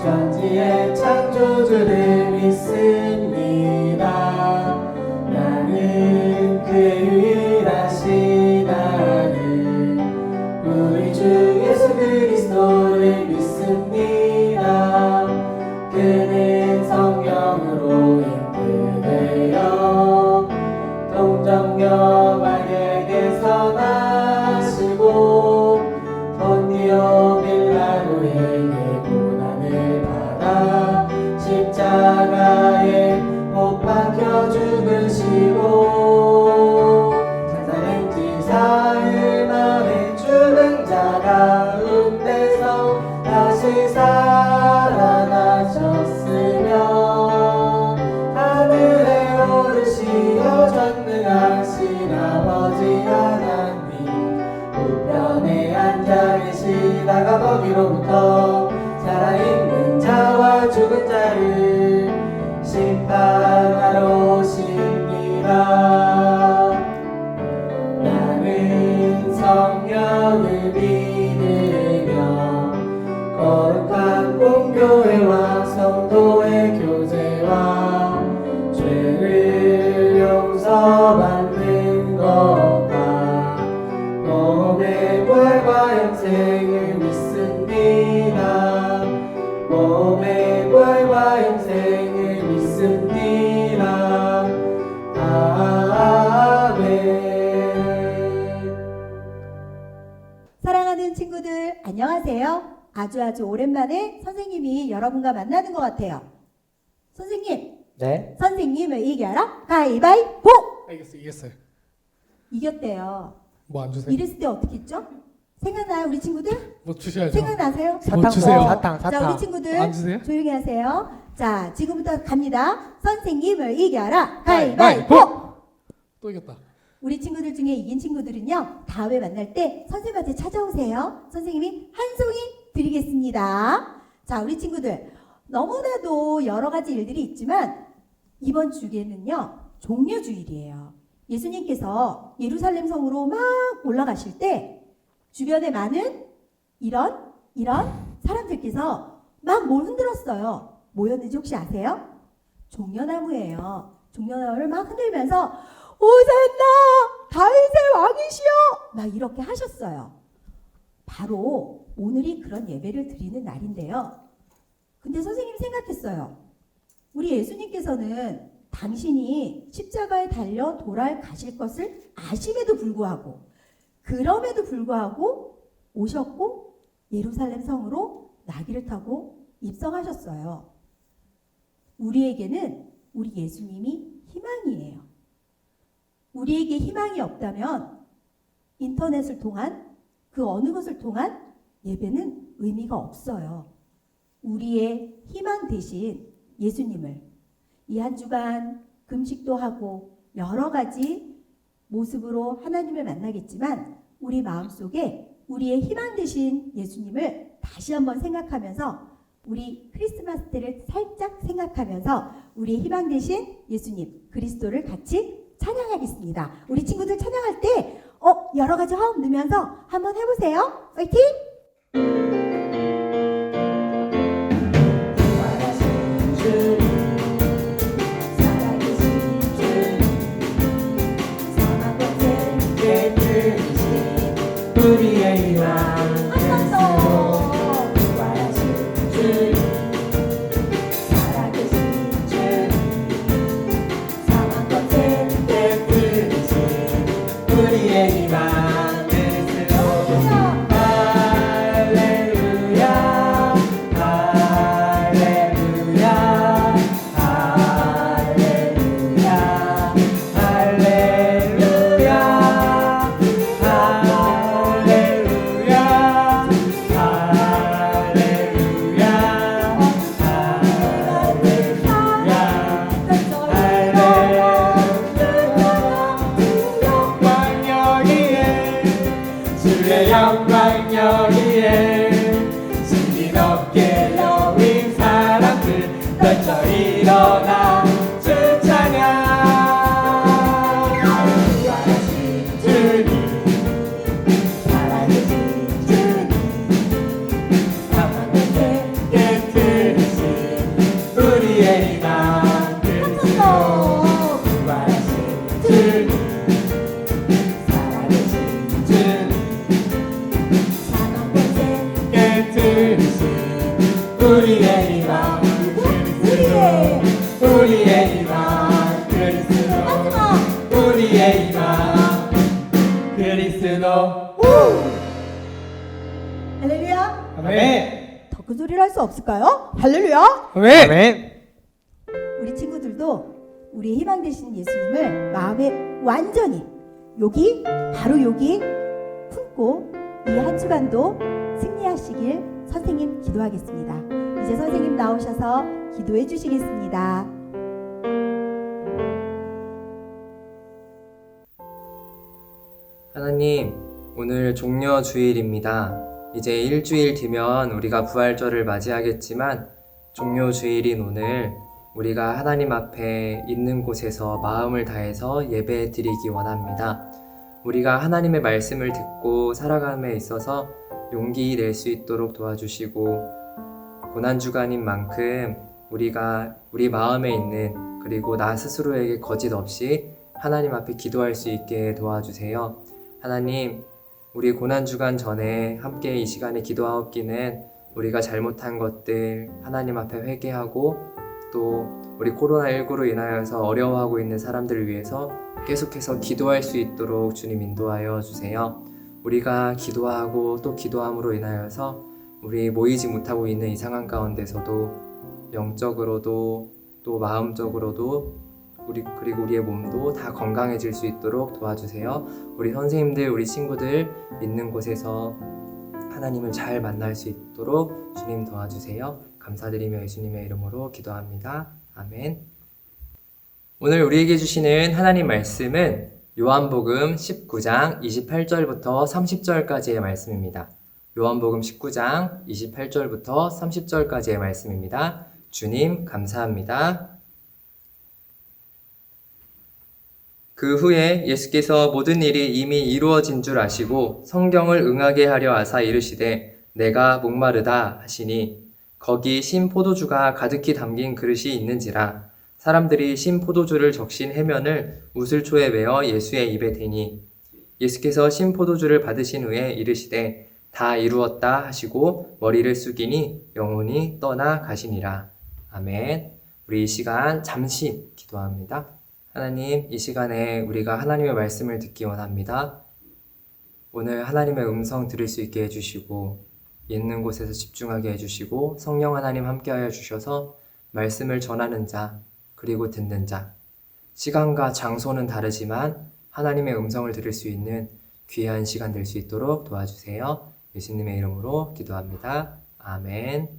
천지의 창조주를 믿습니다. 나는 그의 유일하신 아들 우리 주 예수 그리스도를 믿습니다. 그는 성령으로 인도되어 동정녀 마리아에게서 나시고 본디오 빌라도에게 고난을 받아 십자가에 못 박혀 죽으시고 장사된 지 사흘 만에 죽은 자 가운데서 다시 살아나셨으며 하늘에 오르시어 전능하신 아버지 하나님 우편에 앉아 계시다가 거기로부터 살아있는 자와 죽은 자를 심판하러 오십니다. 나는 성령을 믿으며 거룩한 공교회와 성도의 교제와 죄를 용서받는 것과 몸의 부활과 영생을 믿습니다. 몸의 부활과 영생을 믿습니다. 아멘. 사랑하는 친구들 안녕하세요. 아주 오랜만에 선생님이 여러분과 만나는 것 같아요. 선생님, 네? 선생님을 이겨라 가위바위보! 이겼어요. 이겼대요. 뭐 안 주세요? 이랬을 때 어떻게 했죠? 생각나요 우리 친구들? 뭐 주셔야죠. 생각나세요? 뭐 주세요. 자 우리 친구들 안 주세요? 조용히 하세요. 자 지금부터 갑니다. 선생님을 이겨라 가위바위보! 또 이겼다. 우리 친구들 중에 이긴 친구들은요 다음에 만날 때 선생님한테 찾아오세요. 선생님이 한 송이 드리겠습니다. 자 우리 친구들 너무나도 여러 가지 일들이 있지만 이번 주기에는요 종려주일이에요. 예수님께서 예루살렘 성으로 막 올라가실 때 주변에 많은 이런 사람들께서 막 뭘 흔들었어요. 뭐였는지 혹시 아세요? 종려나무예요. 종려나무를 막 흔들면서 오산나 다윗의 왕이시여 막 이렇게 하셨어요. 바로 오늘이 그런 예배를 드리는 날인데요. 근데 선생님이 생각했어요. 우리 예수님께서는 당신이 십자가에 달려 돌아가실 것을 아심에도 불구하고 그럼에도 불구하고 오셨고 예루살렘 성으로 나귀를 타고 입성하셨어요. 우리에게는 우리 예수님이 희망이에요. 우리에게 희망이 없다면 인터넷을 통한 그 어느 것을 통한 예배는 의미가 없어요. 우리의 희망 대신 예수님을 이 한 주간 금식도 하고 여러 가지 모습으로 하나님을 만나겠지만 우리 마음속에 우리의 희망 되신 예수님을 다시 한번 생각하면서 우리 크리스마스 때를 살짝 생각하면서 우리의 희망 되신 예수님 그리스도를 같이 찬양하겠습니다. 우리 친구들 찬양할 때 여러 가지 화음 넣으면서 한번 해보세요. 파이팅! 우리의 희망 한 번 더. 살아계신 주 사망 끝에 깨뜨리신 우리의 희망 그리스도 할렐루야 할렐루야 할렐루야 할렐루야 영광 여기에 신비 높게 여윈 사람들 펼쳐 일어나 주 찬양 살아계신 주님 살아계신 주님 사망 끝에 깨뜨리신 우리의 희망 우리의 우리의 희망 그리스도 마지막 우리의 희망 그리스도 할렐루야. 아멘 더 큰 소리를 할 수 없을까요? 할렐루야. 아멘. 우리 친구들도 우리의 희망 되시는 예수님을 마음에 완전히 여기 바로 여기 품고 이 한 주간도 승리하시길 선생님 기도하겠습니다. 이제 선생님 나오셔서 기도해 주시겠습니다. 하나님, 오늘 종려 주일입니다. 이제 일주일 뒤면 우리가 부활절을 맞이하겠지만 종려 주일인 오늘 우리가 하나님 앞에 있는 곳에서 마음을 다해서 예배 드리기 원합니다. 우리가 하나님의 말씀을 듣고 살아감에 있어서 용기 낼 수 있도록 도와주시고 고난주간인 만큼 우리가 우리 마음에 있는 그리고 나 스스로에게 거짓 없이 하나님 앞에 기도할 수 있게 도와주세요. 하나님, 우리 고난주간 전에 함께 이 시간에 기도하옵기는 우리가 잘못한 것들 하나님 앞에 회개하고 또 우리 코로나19로 인하여서 어려워하고 있는 사람들을 위해서 계속해서 기도할 수 있도록 주님 인도하여 주세요. 우리가 기도하고 또 기도함으로 인하여서 우리 모이지 못하고 있는 이 상황 가운데서도 영적으로도 또 마음적으로도 그리고 우리의 몸도 다 건강해질 수 있도록 도와주세요. 우리 선생님들, 우리 친구들 있는 곳에서 하나님을 잘 만날 수 있도록 주님 도와주세요. 감사드리며 예수님의 이름으로 기도합니다. 아멘. 오늘 우리에게 주시는 하나님 말씀은 요한복음 19장 28절부터 30절까지의 말씀입니다. 요한복음 19장 28절부터 30절까지의 말씀입니다. 주님 감사합니다. 그 후에 예수께서 모든 일이 이미 이루어진 줄 아시고 성경을 응하게 하려 하사 이르시되 내가 목마르다 하시니 거기 신 포도주가 가득히 담긴 그릇이 있는지라 사람들이 신 포도주를 적신 해면을 우슬초에 메어 예수의 입에 대니 예수께서 신 포도주를 받으신 후에 이르시되 다 이루었다 하시고 머리를 숙이니 영혼이 떠나 가시니라. 아멘. 우리 이 시간 잠시 기도합니다. 하나님, 이 시간에 우리가 하나님의 말씀을 듣기 원합니다. 오늘 하나님의 음성 들을 수 있게 해주시고 있는 곳에서 집중하게 해주시고 성령 하나님 함께하여 주셔서 말씀을 전하는 자 그리고 듣는 자 시간과 장소는 다르지만 하나님의 음성을 들을 수 있는 귀한 시간 될 수 있도록 도와주세요. 예수님의 이름으로 기도합니다. 아멘.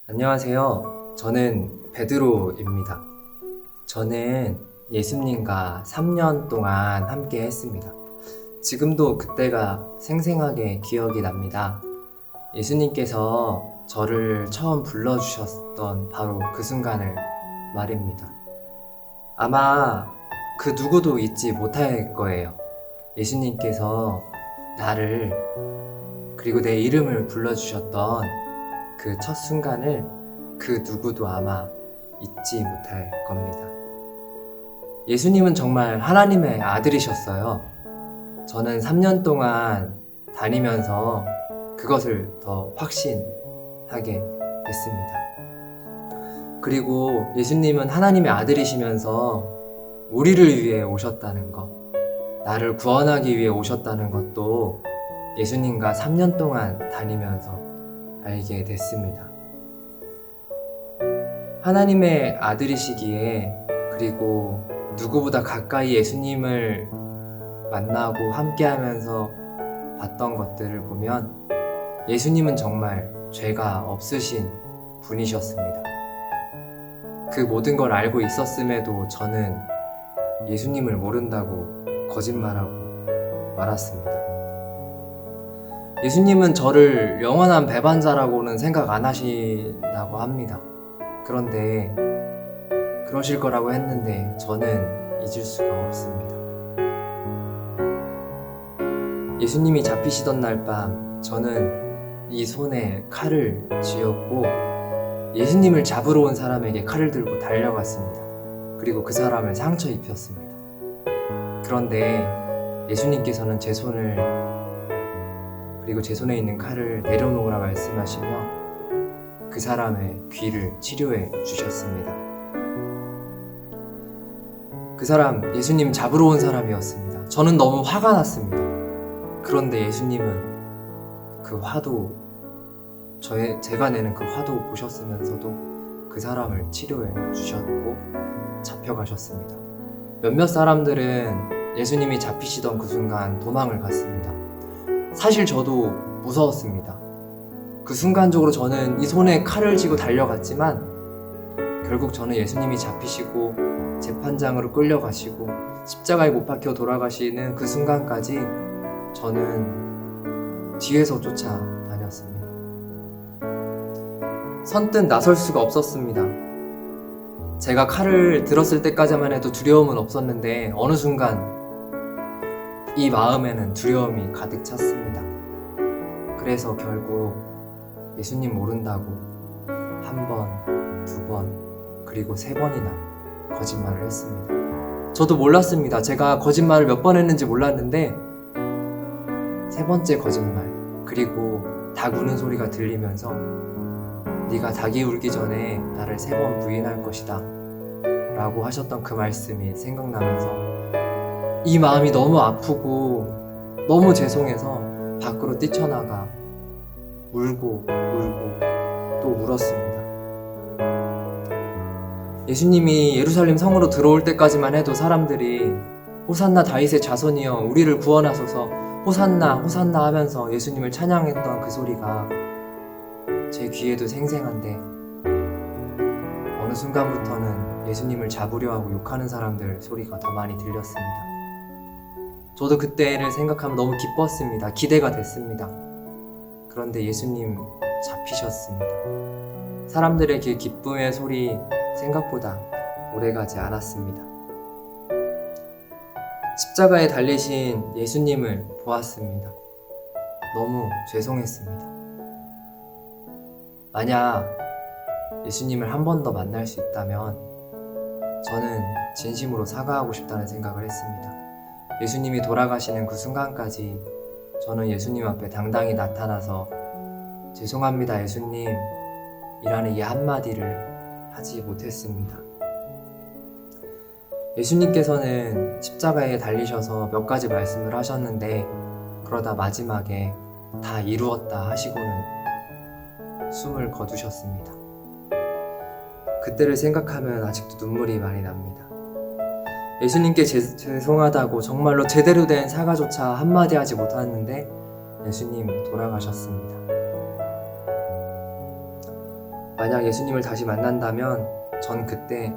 안녕하세요. 저는 베드로입니다. 저는 예수님과 3년 동안 함께 했습니다. 지금도 그때가 생생하게 기억이 납니다. 예수님께서 저를 처음 불러주셨던 바로 그 순간을 말입니다. 아마 그 누구도 잊지 못할 거예요. 예수님께서 나를 그리고 내 이름을 불러주셨던 그 첫 순간을 그 누구도 아마 잊지 못할 겁니다. 예수님은 정말 하나님의 아들이셨어요. 저는 3년 동안 다니면서 그것을 더 확신하게 됐습니다. 그리고 예수님은 하나님의 아들이시면서 우리를 위해 오셨다는 것, 나를 구원하기 위해 오셨다는 것도 예수님과 3년 동안 다니면서 알게 됐습니다. 하나님의 아들이시기에 그리고 누구보다 가까이 예수님을 만나고 함께하면서 봤던 것들을 보면 예수님은 정말 죄가 없으신 분이셨습니다. 그 모든 걸 알고 있었음에도 저는 예수님을 모른다고 거짓말하고 말았습니다. 예수님은 저를 영원한 배반자라고는 생각 안 하신다고 합니다. 그런데 그러실 거라고 했는데 저는 잊을 수가 없습니다. 예수님이 잡히시던 날 밤 저는 이 손에 칼을 쥐었고 예수님을 잡으러 온 사람에게 칼을 들고 달려갔습니다. 그리고 그 사람을 상처 입혔습니다. 그런데 예수님께서는 제 손을 그리고 제 손에 있는 칼을 내려놓으라 말씀하시며 그 사람의 귀를 치료해 주셨습니다. 그 사람 예수님 잡으러 온 사람이었습니다. 저는 너무 화가 났습니다. 그런데 예수님은 그 화도 제가 내는 그 화도 보셨으면서도 그 사람을 치료해 주셨고 잡혀가셨습니다. 몇몇 사람들은 예수님이 잡히시던 그 순간 도망을 갔습니다. 사실 저도 무서웠습니다. 그 순간적으로 저는 이 손에 칼을 쥐고 달려갔지만 결국 저는 예수님이 잡히시고 재판장으로 끌려가시고 십자가에 못 박혀 돌아가시는 그 순간까지 저는 뒤에서 쫓아다녔습니다. 선뜻 나설 수가 없었습니다. 제가 칼을 들었을 때까지만 해도 두려움은 없었는데 어느 순간 이 마음에는 두려움이 가득 찼습니다. 그래서 결국 예수님 모른다고 한 번, 두 번, 그리고 3번이나 거짓말을 했습니다. 저도 몰랐습니다. 제가 거짓말을 몇 번 했는지 몰랐는데 3번째 거짓말, 그리고 닭 우는 소리가 들리면서 네가 닭이 울기 전에 나를 3번 부인할 것이다 라고 하셨던 그 말씀이 생각나면서 이 마음이 너무 아프고 너무 죄송해서 밖으로 뛰쳐나가 울고 또 울었습니다. 예수님이 예루살렘 성으로 들어올 때까지만 해도 사람들이 호산나 다윗의 자손이여 우리를 구원하소서 호산나 호산나 하면서 예수님을 찬양했던 그 소리가 제 귀에도 생생한데 어느 순간부터는 예수님을 잡으려 하고 욕하는 사람들 소리가 더 많이 들렸습니다. 저도 그때를 생각하면 너무 기뻤습니다. 기대가 됐습니다. 그런데 예수님 잡히셨습니다. 사람들의 그 기쁨의 소리 생각보다 오래가지 않았습니다. 십자가에 달리신 예수님을 보았습니다. 너무 죄송했습니다. 만약 예수님을 한 번 더 만날 수 있다면 저는 진심으로 사과하고 싶다는 생각을 했습니다. 예수님이 돌아가시는 그 순간까지 저는 예수님 앞에 당당히 나타나서 죄송합니다 예수님 이라는 이 한마디를 하지 못했습니다. 예수님께서는 십자가에 달리셔서 몇 가지 말씀을 하셨는데 그러다 마지막에 다 이루었다 하시고는 숨을 거두셨습니다. 그때를 생각하면 아직도 눈물이 많이 납니다. 예수님께 죄송하다고 정말로 제대로 된 사과조차 한마디 하지 못했는데 예수님 돌아가셨습니다. 만약 예수님을 다시 만난다면 전 그때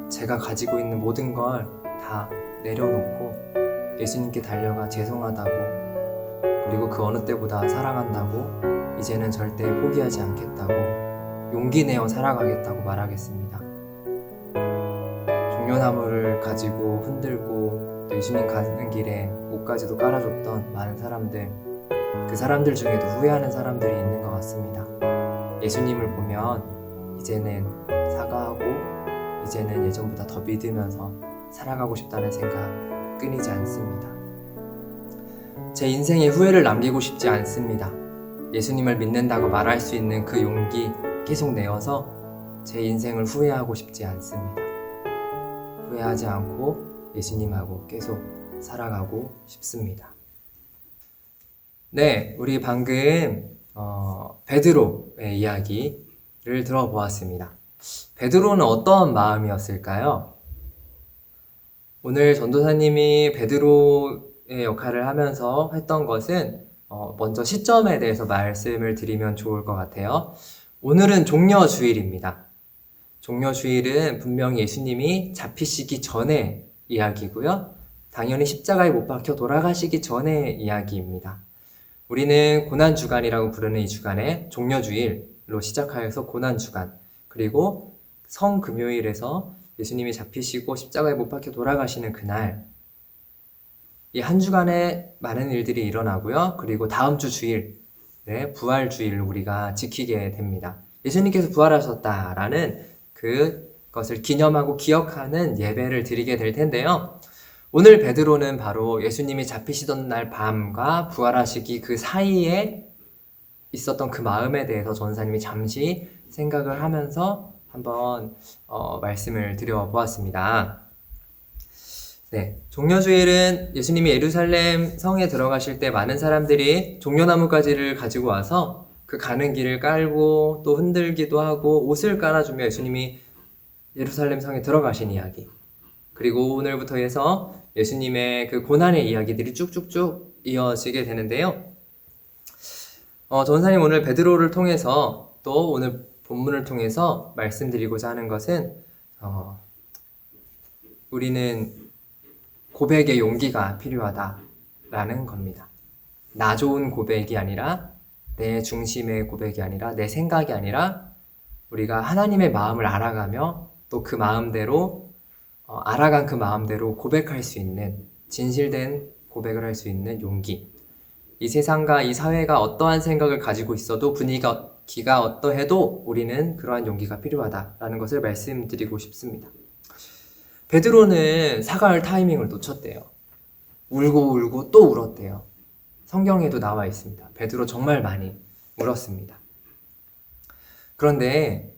제가 가지고 있는 모든 걸 다 내려놓고 예수님께 달려가 죄송하다고 그리고 그 어느 때보다 사랑한다고 이제는 절대 포기하지 않겠다고 용기 내어 살아가겠다고 말하겠습니다. 종려나무를 가지고 흔들고 또 예수님 가는 길에 옷가지도 깔아줬던 많은 사람들, 그 사람들 중에도 후회하는 사람들이 있는 것 같습니다. 예수님을 보면 이제는 사과하고 이제는 예전보다 더 믿으면서 살아가고 싶다는 생각 끊이지 않습니다. 제 인생에 후회를 남기고 싶지 않습니다. 예수님을 믿는다고 말할 수 있는 그 용기 계속 내어서 제 인생을 후회하고 싶지 않습니다. 후회하지 않고 예수님하고 계속 살아가고 싶습니다. 네, 우리 방금 베드로의 이야기를 들어보았습니다. 베드로는 어떤 마음이었을까요? 오늘 전도사님이 베드로의 역할을 하면서 했던 것은 먼저 시점에 대해서 말씀을 드리면 좋을 것 같아요. 오늘은 종려주일입니다. 종려주일은 분명히 예수님이 잡히시기 전의 이야기고요. 당연히 십자가에 못 박혀 돌아가시기 전의 이야기입니다. 우리는 고난주간이라고 부르는 이 주간에 종려주일로 시작하여서 고난주간, 그리고 성금요일에서 예수님이 잡히시고 십자가에 못 박혀 돌아가시는 그날, 이 한 주간에 많은 일들이 일어나고요. 그리고 다음 주 주일, 부활주일을 우리가 지키게 됩니다. 예수님께서 부활하셨다라는 그것을 기념하고 기억하는 예배를 드리게 될 텐데요. 오늘 베드로는 바로 예수님이 잡히시던 날 밤과 부활하시기 그 사이에 있었던 그 마음에 대해서 전사님이 잠시 생각을 하면서 한번 말씀을 드려보았습니다. 네, 종려주일은 예수님이 예루살렘 성에 들어가실 때 많은 사람들이 종려나무가지를 가지고 와서 그 가는 길을 깔고 또 흔들기도 하고 옷을 깔아주며 예수님이 예루살렘 성에 들어가신 이야기, 그리고 오늘부터 해서 예수님의 그 고난의 이야기들이 쭉쭉쭉 이어지게 되는데요. 전사님 오늘 베드로를 통해서 또 오늘 본문을 통해서 말씀드리고자 하는 것은 우리는 고백의 용기가 필요하다라는 겁니다. 나 좋은 고백이 아니라, 내 중심의 고백이 아니라, 내 생각이 아니라 우리가 하나님의 마음을 알아가며 또 그 마음대로 알아간 그 마음대로 고백할 수 있는, 진실된 고백을 할 수 있는 용기. 이 세상과 이 사회가 어떠한 생각을 가지고 있어도, 분위기가 어떠해도 우리는 그러한 용기가 필요하다라는 것을 말씀드리고 싶습니다. 베드로는 사과할 타이밍을 놓쳤대요. 울고 울고 또 울었대요. 성경에도 나와 있습니다. 베드로 정말 많이 울었습니다. 그런데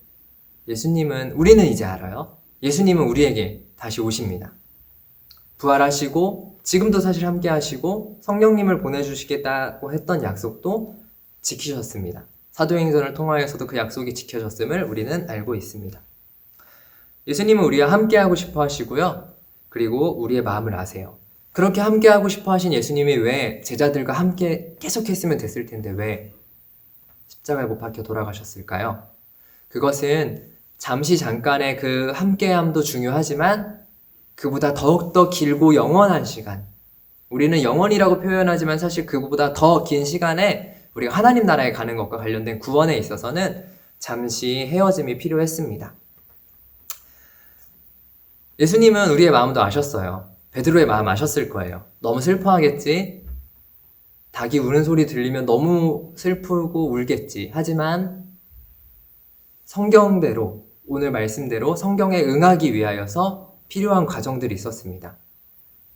예수님은, 우리는 이제 알아요. 예수님은 우리에게 다시 오십니다. 부활하시고 지금도 사실 함께 하시고 성령님을 보내주시겠다고 했던 약속도 지키셨습니다. 사도행전을 통하여서도 그 약속이 지켜졌음을 우리는 알고 있습니다. 예수님은 우리와 함께하고 싶어 하시고요. 그리고 우리의 마음을 아세요. 그렇게 함께하고 싶어 하신 예수님이 왜 제자들과 함께 계속했으면 됐을 텐데 왜 십자가에 못 박혀 돌아가셨을까요? 그것은 잠시 잠깐의 그 함께함도 중요하지만 그보다 더욱더 길고 영원한 시간, 우리는 영원이라고 표현하지만 사실 그보다 더 긴 시간에 우리가 하나님 나라에 가는 것과 관련된 구원에 있어서는 잠시 헤어짐이 필요했습니다. 예수님은 우리의 마음도 아셨어요. 베드로의 마음 아셨을 거예요. 너무 슬퍼하겠지? 닭이 우는 소리 들리면 너무 슬프고 울겠지. 하지만 성경대로, 오늘 말씀대로 성경에 응하기 위하여서 필요한 과정들이 있었습니다.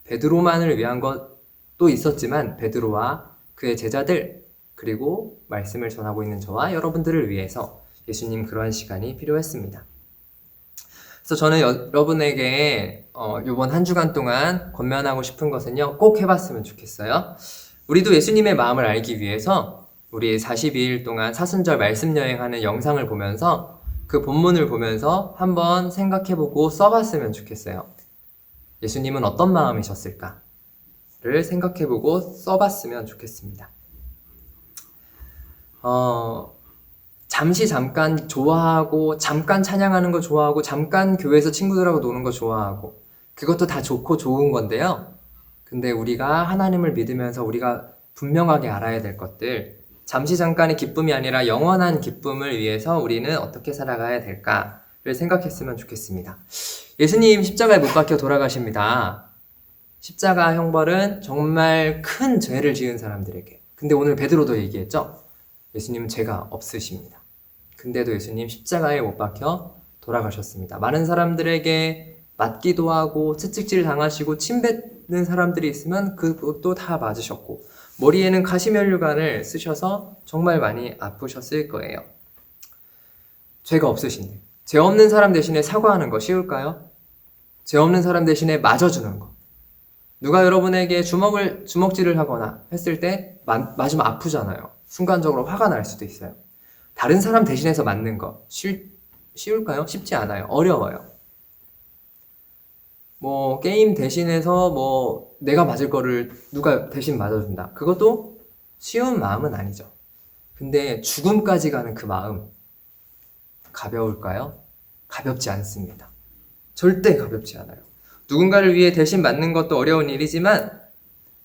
베드로만을 위한 것도 있었지만 베드로와 그의 제자들, 그리고 말씀을 전하고 있는 저와 여러분들을 위해서 예수님 그러한 시간이 필요했습니다. 그래서 저는 여러분에게 이번 한 주간 동안 권면하고 싶은 것은요, 꼭 해봤으면 좋겠어요. 우리도 예수님의 마음을 알기 위해서 우리 42일 동안 사순절 말씀 여행하는 영상을 보면서 그 본문을 보면서 한번 생각해보고 써봤으면 좋겠어요. 예수님은 어떤 마음이셨을까를 생각해보고 써봤으면 좋겠습니다. 잠깐 좋아하고, 잠깐 찬양하는 거 좋아하고, 잠깐 교회에서 친구들하고 노는 거 좋아하고, 그것도 다 좋고 좋은 건데요. 근데 우리가 하나님을 믿으면서 우리가 분명하게 알아야 될 것들, 잠시 잠깐의 기쁨이 아니라 영원한 기쁨을 위해서 우리는 어떻게 살아가야 될까를 생각했으면 좋겠습니다. 예수님 십자가에 못 박혀 돌아가십니다. 십자가 형벌은 정말 큰 죄를 지은 사람들에게. 근데 오늘 베드로도 얘기했죠? 예수님은 죄가 없으십니다. 근데도 예수님 십자가에 못 박혀 돌아가셨습니다. 많은 사람들에게 맞기도 하고 채찍질 당하시고 침 뱉는 사람들이 있으면 그것도 다 맞으셨고, 머리에는 가시면류관을 쓰셔서 정말 많이 아프셨을 거예요. 죄가 없으신데 죄 없는 사람 대신에 사과하는 거 쉬울까요? 죄 없는 사람 대신에 맞아주는 거. 누가 여러분에게 주먹질을 하거나 했을 때 맞으면 아프잖아요. 순간적으로 화가 날 수도 있어요. 다른 사람 대신해서 맞는 거 쉬울까요? 쉽지 않아요. 어려워요. 게임 대신해서 내가 맞을 거를 누가 대신 맞아준다. 그것도 쉬운 마음은 아니죠. 근데 죽음까지 가는 그 마음 가벼울까요? 가볍지 않습니다. 절대 가볍지 않아요. 누군가를 위해 대신 맞는 것도 어려운 일이지만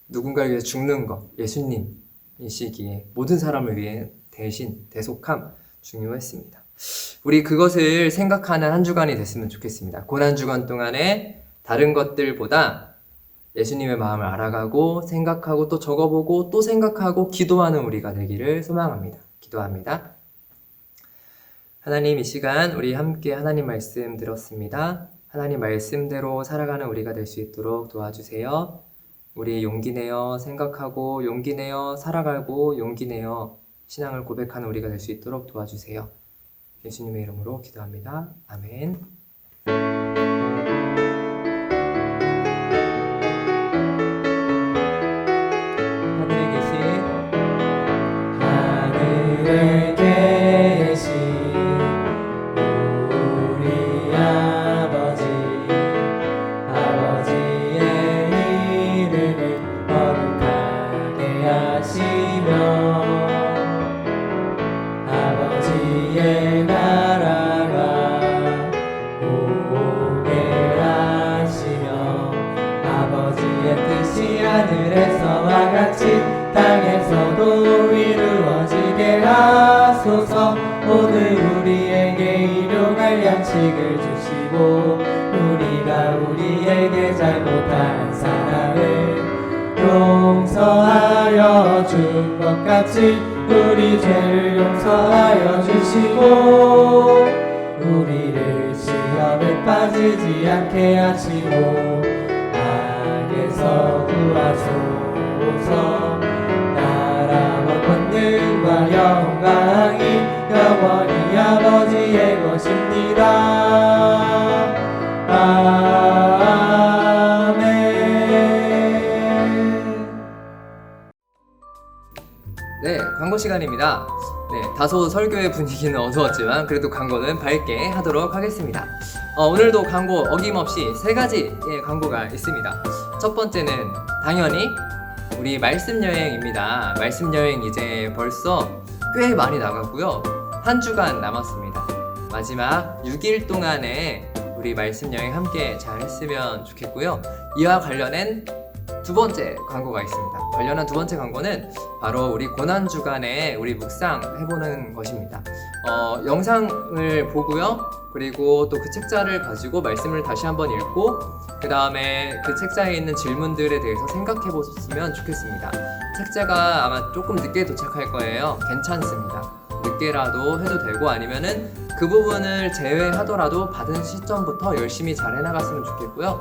누군가를 위해 죽는 것, 예수님이시기에 모든 사람을 위해 대신, 대속함 중요했습니다. 우리 그것을 생각하는 한 주간이 됐으면 좋겠습니다. 고난 주간 동안에 다른 것들보다 예수님의 마음을 알아가고 생각하고 또 적어보고 또 생각하고 기도하는 우리가 되기를 소망합니다. 기도합니다. 하나님, 이 시간 우리 함께 하나님 말씀 들었습니다. 하나님 말씀대로 살아가는 우리가 될 수 있도록 도와주세요. 우리 용기 내어 생각하고 용기 내어 살아가고 용기 내어 신앙을 고백하는 우리가 될 수 있도록 도와주세요. 예수님의 이름으로 기도합니다. 아멘. 하늘에 계신 우리 아버지, 아버지의 이름을 거룩하게 하시며 아버지의 나라가 오게 하시며 아버지의 뜻이 하늘에서와 같이 땅에서도 이루어지게 하소서. 오늘 우리에게 일용할 양식을 주시고 우리가 우리에게 잘못한 사람을 용서하여 준 것 같이 우리 죄를 용서하여 주시고 우리를 시험에 빠지지 않게 하시고 악에서 구하소서. 나라와 권능과 영광이 영원히 아버지의 것입니다. 아멘. 네, 광고 시간입니다. 네, 다소 설교의 분위기는 어두웠지만 그래도 광고는 밝게 하도록 하겠습니다. 오늘도 광고 어김없이 3가지의 광고가 있습니다. 첫 번째는 당연히 우리 말씀 여행입니다. 말씀 여행 이제 벌써 꽤 많이 나가고요. 한 주간 남았습니다. 마지막 6일 동안에 우리 말씀 여행 함께 잘 했으면 좋겠고요. 이와 관련된 두 번째 광고가 있습니다. 관련한 두 번째 광고는 바로 우리 고난주간에 우리 묵상 해보는 것입니다. 영상을 보고요. 그리고 또 그 책자를 가지고 말씀을 다시 한번 읽고 그 다음에 그 책자에 있는 질문들에 대해서 생각해 보셨으면 좋겠습니다. 책자가 아마 조금 늦게 도착할 거예요. 괜찮습니다. 늦게라도 해도 되고 아니면은 그 부분을 제외하더라도 받은 시점부터 열심히 잘 해나갔으면 좋겠고요.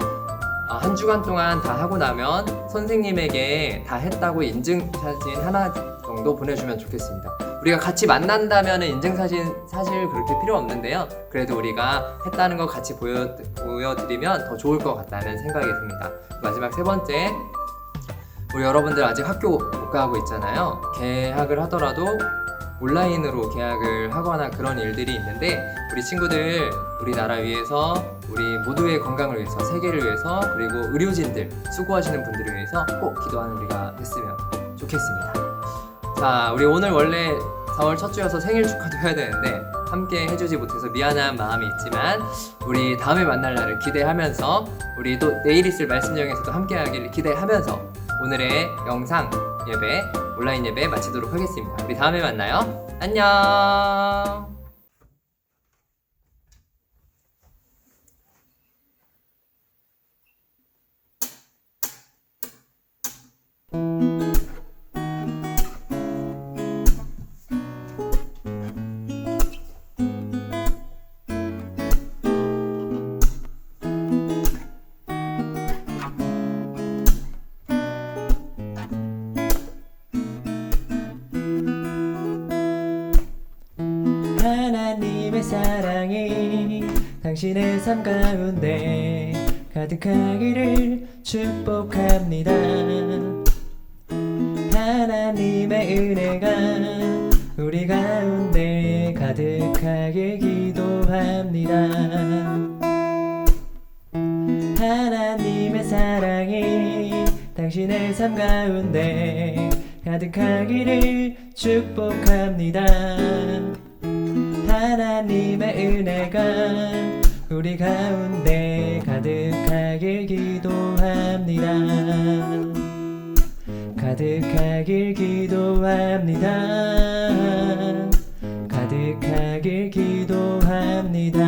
한 주간 동안 다 하고 나면 선생님에게 다 했다고 인증사진 하나 정도 보내주면 좋겠습니다. 우리가 같이 만난다면 인증사진 사실 그렇게 필요 없는데요. 그래도 우리가 했다는 거 같이 보여드리면 더 좋을 것 같다는 생각이 듭니다. 마지막 세 번째, 우리 여러분들 아직 학교 못 가고 있잖아요. 개학을 하더라도 온라인으로 계약을 하거나 그런 일들이 있는데 우리 친구들 우리나라 위해서 우리 모두의 건강을 위해서 세계를 위해서 그리고 의료진들 수고하시는 분들을 위해서 꼭 기도하는 우리가 됐으면 좋겠습니다. 자, 우리 오늘 원래 4월 첫 주여서 생일 축하도 해야 되는데 함께 해주지 못해서 미안한 마음이 있지만 우리 다음에 만날 날을 기대하면서 우리 또 내일 있을 말씀 여행에서도 함께 하기를 기대하면서 오늘의 영상 예배, 온라인 예배 마치도록 하겠습니다. 우리 다음에 만나요. 안녕. 하나님의 사랑이 당신의 삶 가운데 가득하기를 축복합니다. 하나님의 은혜가 우리 가운데 가득하길 기도합니다. 하나님의 사랑이 당신의 삶 가운데 가득하기를 축복합니다. 하나님의 은혜가 우리 가운데 가득하길 기도합니다. 가득하길 기도합니다. 가득하길 기도합니다.